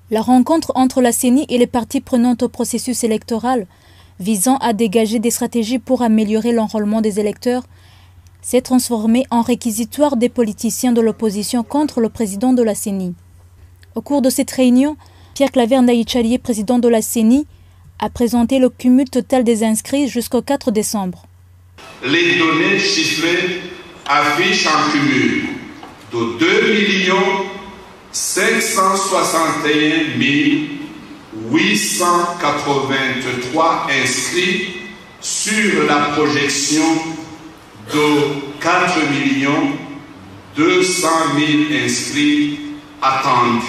La rencontre entre la CENI et les parties prenantes au processus électoral, visant à dégager des stratégies pour améliorer l'enrôlement des électeurs, s'est transformée en réquisitoire des politiciens de l'opposition contre le président de la CENI. Au cours de cette réunion, Pierre-Claver Ndayicariye, président de la CENI, a présenté le cumul total des inscrits jusqu'au 4 décembre. Les données chiffrées affichent un cumul de 2 561 883 inscrits sur la projection de 4 200 000 inscrits attendus.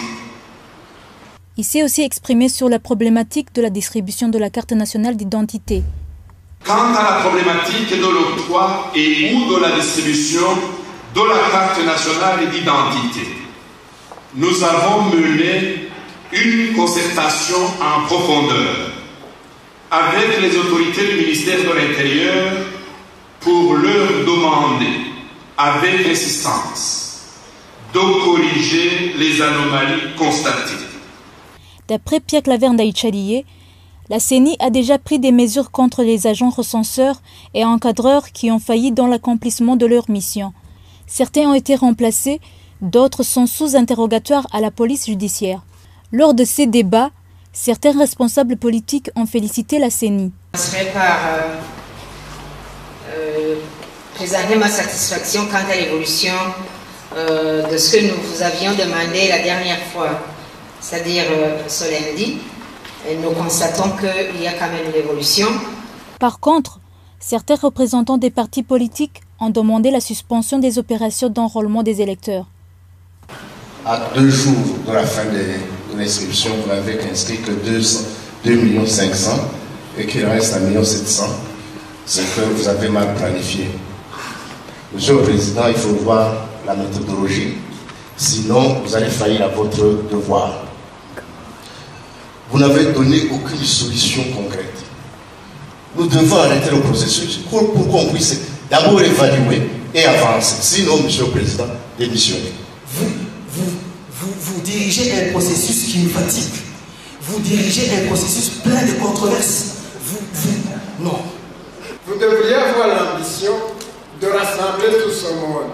Il s'est aussi exprimé sur la problématique de la distribution de la carte nationale d'identité. Quant à la problématique de l'octroi et ou de la distribution de la carte nationale d'identité, nous avons mené une concertation en profondeur avec les autorités du ministère de l'Intérieur pour leur demander, avec insistance, de corriger les anomalies constatées. D'après Pierre-Claver Ndayicariye, la CENI a déjà pris des mesures contre les agents recenseurs et encadreurs qui ont failli dans l'accomplissement de leur mission. Certains ont été remplacés, d'autres sont sous interrogatoire à la police judiciaire. Lors de ces débats, certains responsables politiques ont félicité la CENI. Je serai par présenter ma satisfaction quant à l'évolution de ce que nous vous avions demandé la dernière fois, c'est-à-dire ce lundi. Et nous constatons qu'il y a quand même une évolution. Par contre, certains représentants des partis politiques ont demandé la suspension des opérations d'enrôlement des électeurs. À 2 jours de la fin de l'inscription, vous n'avez inscrit que 2 500 000 et qu'il reste 1 700 000. C'est que vous avez mal planifié. Monsieur le Président, il faut voir la méthodologie, sinon vous allez faillir à votre devoir. Vous n'avez donné aucune solution concrète. Nous devons arrêter le processus pour qu'on puisse d'abord évaluer et avancer. Sinon, Monsieur le Président, démissionnez. Vous dirigez un processus qui nous fatigue. Vous dirigez un processus plein de controverses. Non. Vous devriez avoir l'ambition de rassembler tout ce monde,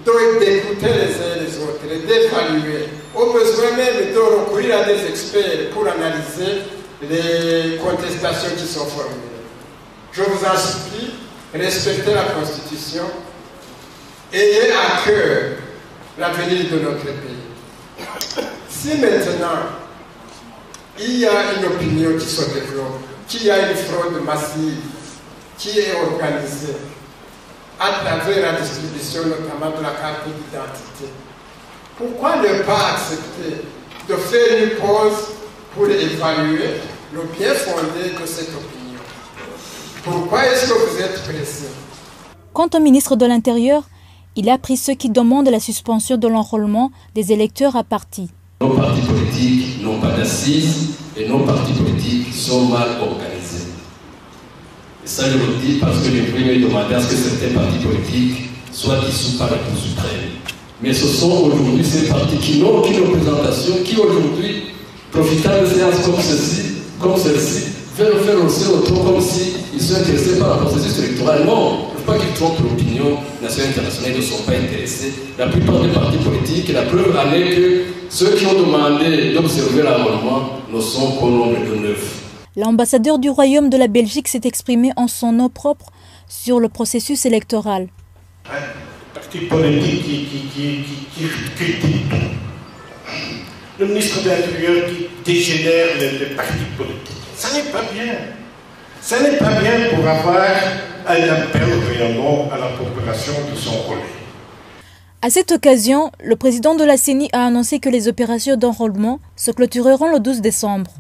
d'écouter les uns et les autres, d'évaluer, au besoin même de recourir à des experts pour analyser les contestations qui sont formulées. Je vous en supplie, respectez la Constitution, ayez à cœur l'avenir de notre pays. Si maintenant il y a une opinion qui se développe, qu'il y a une fraude massive qui est organisée à travers la distribution notamment de la carte d'identité, pourquoi ne pas accepter de faire une pause pour évaluer le bien fondé de cette opinion? Pourquoi est-ce que vous êtes pressé? Quant au ministre de l'Intérieur, il a pris ceux qui demandent la suspension de l'enrôlement des électeurs à partie. Nos partis politiques n'ont pas d'assises et nos partis politiques sont mal organisés. Et ça, je le dis parce que j'ai voulu demander à ce que certains partis politiques soient dissous par la Cour suprême. Mais ce sont aujourd'hui ces partis qui n'ont aucune représentation, qui aujourd'hui, profitant de séances comme celle-ci, veulent faire aussi autour comme s'ils sont intéressés par le processus électoral. Non, je ne veux pas qu'ils trompent l'opinion nationale et internationale, ils ne sont pas intéressés. La plupart des partis politiques, la preuve en est que ceux qui ont demandé d'observer l'enrôlement ne sont qu'au nombre de 9. L'ambassadeur du Royaume de la Belgique s'est exprimé en son nom propre sur le processus électoral. Parti politique qui critique tout. Le ministre de l'Intérieur qui dégénère les partis politiques. Ça n'est pas bien. Ça n'est pas bien pour avoir un appel réellement à la population de son collègue. À cette occasion, le président de la CENI a annoncé que les opérations d'enrôlement se clôtureront le 12 décembre.